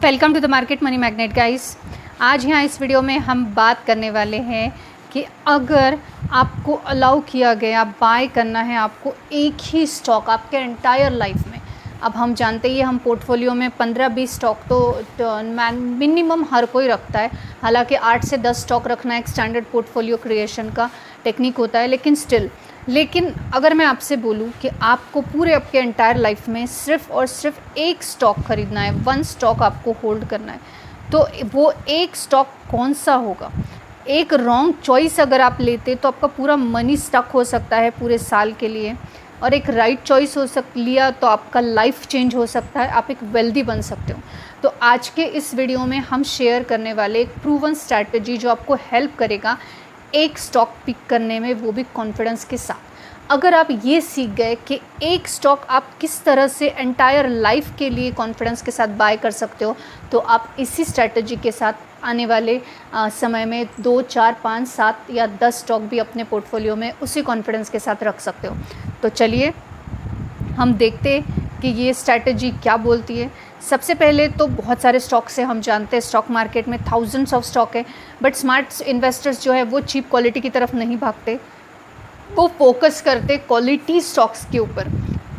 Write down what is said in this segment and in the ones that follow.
Welcome to the market money magnet guys. आज यहाँ इस वीडियो में हम बात करने वाले हैं कि अगर आपको अलाउ किया गया बाय करना है आपको एक ही स्टॉक आपके एंटायर लाइफ में। अब हम जानते ही हम पोर्टफोलियो में 15-20 स्टॉक तो मिनिमम हर कोई रखता है। हालांकि 8 से 10 स्टॉक रखना एक स्टैंडर्ड पोर्टफोलियो क्रिएशन का टेक्निक होता है, लेकिन अगर मैं आपसे बोलूं कि आपको पूरे आपके एंटायर लाइफ में सिर्फ और सिर्फ एक स्टॉक खरीदना है, वन स्टॉक आपको होल्ड करना है, तो वो एक स्टॉक कौन सा होगा? एक रॉन्ग चॉइस अगर आप लेते तो आपका पूरा मनी स्टक हो सकता है पूरे साल के लिए, और एक राइट चॉइस लिया तो आपका लाइफ चेंज हो सकता है, आप एक वेल्दी बन सकते हो। तो आज के इस वीडियो में हम शेयर करने वाले एक प्रूवन स्ट्रैटेजी जो आपको हेल्प करेगा एक स्टॉक पिक करने में, वो भी कॉन्फिडेंस के साथ। अगर आप ये सीख गए कि एक स्टॉक आप किस तरह से एंटायर लाइफ के लिए कॉन्फिडेंस के साथ बाय कर सकते हो, तो आप इसी स्ट्रैटेजी के साथ आने वाले समय में 2, 4, 5, 7 या 10 स्टॉक भी अपने पोर्टफोलियो में उसी कॉन्फिडेंस के साथ रख सकते हो। तो चलिए हम देखते कि ये स्ट्रैटेजी क्या बोलती है। सबसे पहले तो बहुत सारे स्टॉक से हम जानते हैं, स्टॉक मार्केट में थाउजेंड्स ऑफ स्टॉक है, बट स्मार्ट इन्वेस्टर्स जो है वो चीप क्वालिटी की तरफ नहीं भागते, वो फोकस करते क्वालिटी स्टॉक्स के ऊपर।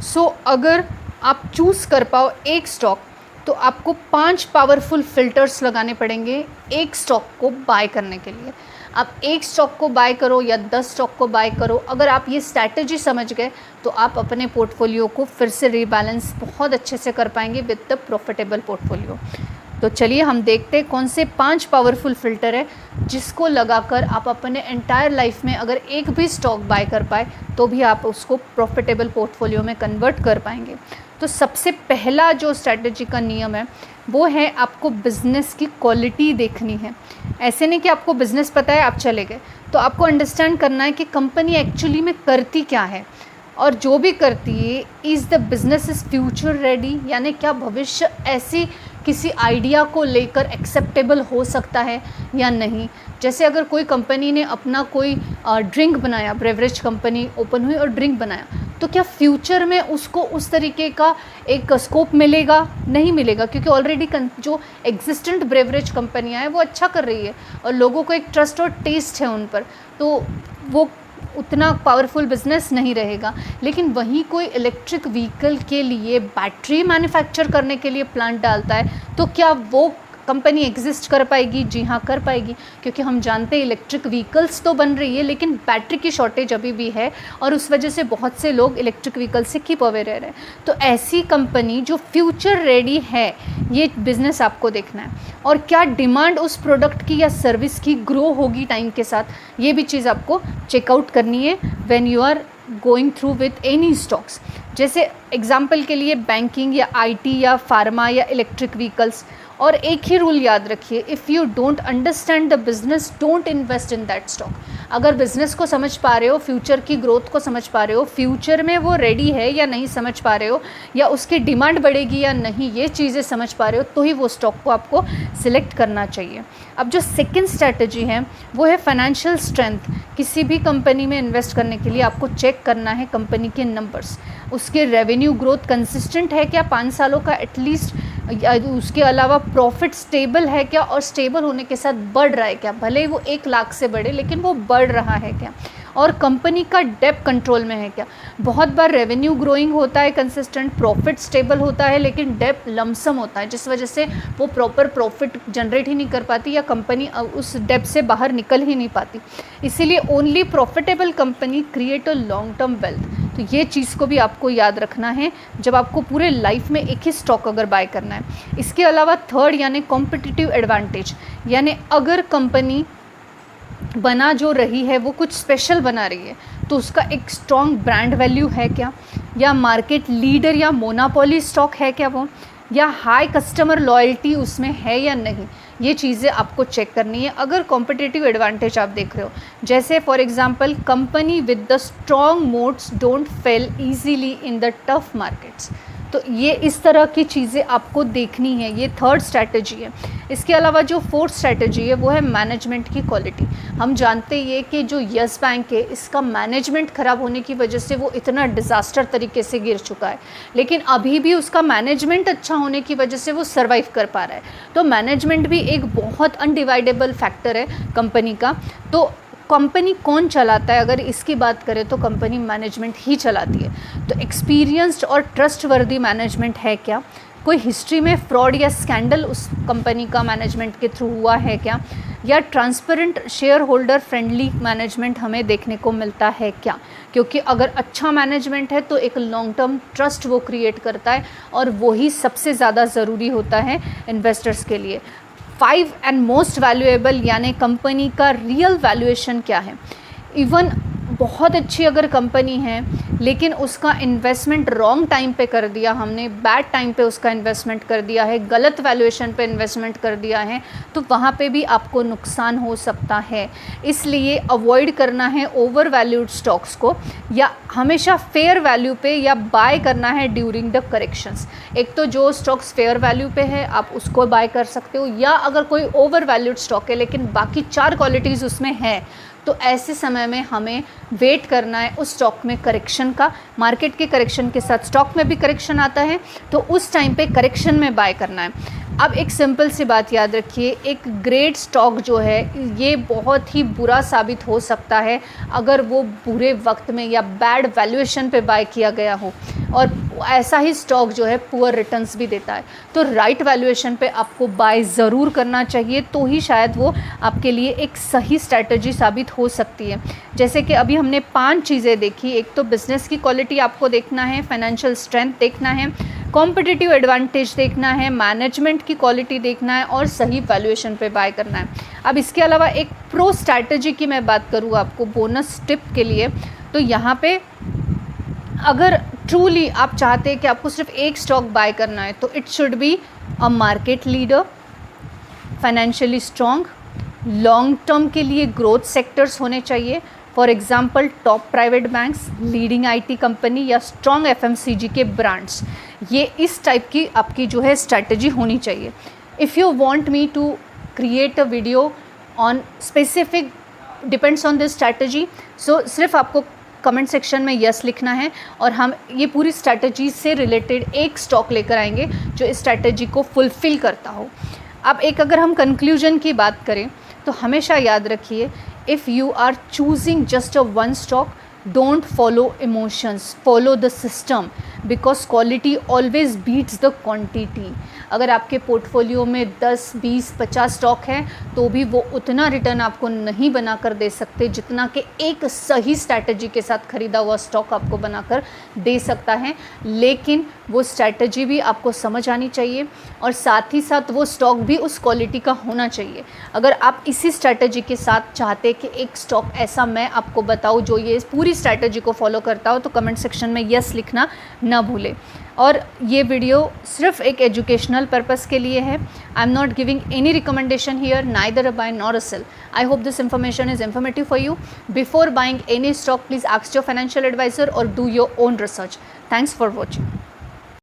सो अगर आप चूज़ कर पाओ एक स्टॉक, तो आपको 5 पावरफुल फिल्टर्स लगाने पड़ेंगे एक स्टॉक को बाय करने के लिए। आप एक स्टॉक को बाय करो या 10 स्टॉक को बाय करो, अगर आप ये स्ट्रैटेजी समझ गए तो आप अपने पोर्टफोलियो को फिर से रीबैलेंस बहुत अच्छे से कर पाएंगे विद द प्रॉफिटेबल पोर्टफोलियो। तो चलिए हम देखते हैं कौन से 5 पावरफुल फिल्टर है जिसको लगाकर आप अपने एंटायर लाइफ में अगर एक भी स्टॉक बाय कर पाए तो भी आप उसको प्रॉफिटेबल पोर्टफोलियो में कन्वर्ट कर पाएंगे। तो सबसे पहला जो स्ट्रैटेजी का नियम है वो है आपको बिज़नेस की क्वालिटी देखनी है। ऐसे नहीं कि आपको बिज़नेस पता है आप चले गए, तो आपको अंडरस्टैंड करना है कि कंपनी एक्चुअली में करती क्या है, और जो भी करती है is the business is future ready, यानी क्या भविष्य ऐसी किसी आइडिया को लेकर एक्सेप्टेबल हो सकता है या नहीं। जैसे अगर कोई कंपनी ने अपना कोई ड्रिंक बनाया, ब्रेवरेज कंपनी ओपन हुई और ड्रिंक बनाया, तो क्या फ्यूचर में उसको उस तरीके का एक स्कोप मिलेगा? नहीं मिलेगा, क्योंकि ऑलरेडी जो एग्जिस्टेंट ब्रेवरेज कंपनियां हैं वो अच्छा कर रही है और लोगों को एक ट्रस्ट और टेस्ट है उन पर, तो वो उतना पावरफुल बिजनेस नहीं रहेगा। लेकिन वहीं कोई इलेक्ट्रिक व्हीकल के लिए बैटरी मैन्युफैक्चर करने के लिए प्लांट डालता है, तो क्या वो कंपनी एग्जिस्ट कर पाएगी? जी हाँ, कर पाएगी, क्योंकि हम जानते हैं इलेक्ट्रिक व्हीकल्स तो बन रही है लेकिन बैटरी की शॉर्टेज अभी भी है, और उस वजह से बहुत से लोग इलेक्ट्रिक व्हीकल से कीप अवे रह रहे हैं। तो ऐसी कंपनी जो फ्यूचर रेडी है, ये बिज़नेस आपको देखना है। और क्या डिमांड उस प्रोडक्ट की या सर्विस की ग्रो होगी टाइम के साथ, ये भी चीज़ आपको चेकआउट करनी है when you are going through with any stocks. जैसे एग्जाम्पल के लिए बैंकिंग या आईटी या फार्मा या इलेक्ट्रिक व्हीकल्स। और एक ही रूल याद रखिए, if you don't understand the business don't invest in that stock. अगर बिज़नेस को समझ पा रहे हो, फ्यूचर की ग्रोथ को समझ पा रहे हो, फ्यूचर में वो रेडी है या नहीं समझ पा रहे हो, या उसकी डिमांड बढ़ेगी या नहीं, ये चीज़ें समझ पा रहे हो, तो ही वो स्टॉक को आपको सिलेक्ट करना चाहिए। अब जो सेकंड स्ट्रैटेजी है वो है फाइनेंशियल स्ट्रेंथ। किसी भी कंपनी में इन्वेस्ट करने के लिए आपको चेक करना है कंपनी के नंबर्स, उसके रेवेन्यू ग्रोथ कंसिस्टेंट है क्या 5 सालों का एटलीस्ट, उसके अलावा प्रॉफिट स्टेबल है क्या, और स्टेबल होने के साथ बढ़ रहा है क्या, भले ही वो 1 लाख से बढ़े लेकिन वो बढ़ रहा है क्या, और कंपनी का डेब्ट कंट्रोल में है क्या। बहुत बार रेवेन्यू ग्रोइंग होता है कंसिस्टेंट, प्रॉफिट स्टेबल होता है, लेकिन डेब्ट लमसम होता है, जिस वजह से वो प्रॉपर प्रॉफिट जनरेट ही नहीं कर पाती या कंपनी उस डेब्ट से बाहर निकल ही नहीं पाती। इसीलिए only profitable company create a long term wealth. तो ये चीज़ को भी आपको याद रखना है जब आपको पूरे लाइफ में एक ही स्टॉक अगर बाय करना है। इसके अलावा थर्ड यानी कॉम्पिटिटिव एडवांटेज, यानी अगर कंपनी बना जो रही है वो कुछ स्पेशल बना रही है, तो उसका एक स्ट्रॉन्ग ब्रांड वैल्यू है क्या, या मार्केट लीडर या मोनोपोली स्टॉक है क्या वो, या हाई कस्टमर लॉयल्टी उसमें है या नहीं, ये चीज़ें आपको चेक करनी है। अगर कॉम्पिटिटिव एडवांटेज आप देख रहे हो, जैसे for example company with the strong modes don't fail easily in the tough markets, तो ये इस तरह की चीज़ें आपको देखनी है, ये थर्ड स्ट्रैटेजी है। इसके अलावा जो फोर्थ स्ट्रैटेजी है वो है मैनेजमेंट की क्वालिटी। हम जानते हैं कि जो यस बैंक है इसका मैनेजमेंट ख़राब होने की वजह से वो इतना डिज़ास्टर तरीके से गिर चुका है, लेकिन अभी भी उसका मैनेजमेंट अच्छा होने की वजह से वो सर्वाइव कर पा रहा है। तो मैनेजमेंट भी एक बहुत अनडिवाइडेबल फैक्टर है कंपनी का। तो कंपनी कौन चलाता है, अगर इसकी बात करें तो कंपनी मैनेजमेंट ही चलाती है। तो एक्सपीरियंस्ड और ट्रस्टवर्दी मैनेजमेंट है क्या, कोई हिस्ट्री में फ्रॉड या स्कैंडल उस कंपनी का मैनेजमेंट के थ्रू हुआ है क्या, या transparent share holder friendly management हमें देखने को मिलता है क्या। क्योंकि अगर अच्छा मैनेजमेंट है तो एक लॉन्ग टर्म ट्रस्ट वो क्रिएट करता है, और वही सबसे ज़्यादा ज़रूरी होता है इन्वेस्टर्स के लिए। 5 एंड मोस्ट वैल्यूएबल यानी कंपनी का रियल वैल्यूएशन क्या है। इवन बहुत अच्छी अगर कंपनी है लेकिन उसका इन्वेस्टमेंट रॉन्ग टाइम पे कर दिया हमने, बैड टाइम पे उसका इन्वेस्टमेंट कर दिया है, गलत वैल्यूएशन पे इन्वेस्टमेंट कर दिया है, तो वहाँ पे भी आपको नुकसान हो सकता है। इसलिए अवॉइड करना है ओवर वैल्यूड स्टॉक्स को, या हमेशा फेयर वैल्यू पे या बाय करना है ड्यूरिंग द करेक्शंस। एक तो जो स्टॉक्स फेयर वैल्यू पे है आप उसको बाय कर सकते हो, या अगर कोई ओवर वैल्यूड स्टॉक है लेकिन बाकी 4 क्वालिटीज़ उसमें है तो ऐसे समय में हमें वेट करना है उस स्टॉक में करेक्शन का। मार्केट के करेक्शन के साथ स्टॉक में भी करेक्शन आता है, तो उस टाइम पे करेक्शन में बाय करना है। अब एक सिंपल सी बात याद रखिए, एक ग्रेट स्टॉक जो है ये बहुत ही बुरा साबित हो सकता है अगर वो बुरे वक्त में या बैड वैल्यूएशन पे बाय किया गया हो, और ऐसा ही स्टॉक जो है पुअर रिटर्न्स भी देता है। तो राइट वैल्यूएशन पे आपको बाय ज़रूर करना चाहिए, तो ही शायद वो आपके लिए एक सही स्ट्रैटेजी साबित हो सकती है। जैसे कि अभी हमने 5 चीज़ें देखी। एक तो बिज़नेस की क्वालिटी आपको देखना है, फाइनेंशियल स्ट्रेंथ देखना है, कॉम्पिटिटिव एडवांटेज देखना है, मैनेजमेंट की क्वालिटी देखना है, और सही वैल्यूएशन पे बाय करना है। अब इसके अलावा एक प्रो स्ट्रैटेजी की मैं बात करूँ आपको बोनस टिप के लिए, तो यहाँ पे अगर ट्रूली आप चाहते हैं कि आपको सिर्फ एक स्टॉक बाय करना है तो it should be a market leader, financially strong, long term के लिए ग्रोथ सेक्टर्स होने चाहिए, for example top private banks, leading IT company या स्ट्रॉन्ग एफएमसीजी के ब्रांड्स। ये इस टाइप की आपकी जो है स्ट्रैटेजी होनी चाहिए। If you want me to create a video on specific depends on this strategy, so सिर्फ आपको कमेंट सेक्शन में यस लिखना है, और हम ये पूरी स्ट्रैटेजी से रिलेटेड एक स्टॉक लेकर आएंगे जो इस स्ट्रैटेजी को फुलफ़िल करता हो। अब एक अगर हम कंक्लूजन की बात करें तो हमेशा याद रखिए, if you are choosing just a one stock, don't follow emotions, follow the system, because quality always beats the quantity. अगर आपके पोर्टफोलियो में 10, 20, 50 स्टॉक हैं तो भी वो उतना रिटर्न आपको नहीं बनाकर दे सकते जितना कि एक सही स्ट्रैटेजी के साथ ख़रीदा हुआ स्टॉक आपको बनाकर दे सकता है। लेकिन वो स्ट्रैटेजी भी आपको समझ आनी चाहिए, और साथ ही साथ वो स्टॉक भी उस क्वालिटी का होना चाहिए। अगर आप इसी स्ट्रैटेजी के साथ चाहते कि एक स्टॉक ऐसा मैं आपको बताऊँ जो ये पूरी स्ट्रैटेजी को फॉलो करता हो, तो कमेंट सेक्शन में यस लिखना ना भूलें। और ये वीडियो सिर्फ एक एजुकेशनल पर्पस के लिए है। I am not giving any recommendation here, neither a buy nor a sell. I hope this information is informative for you. Before buying any stock, please ask your financial advisor or do your own research. Thanks for watching.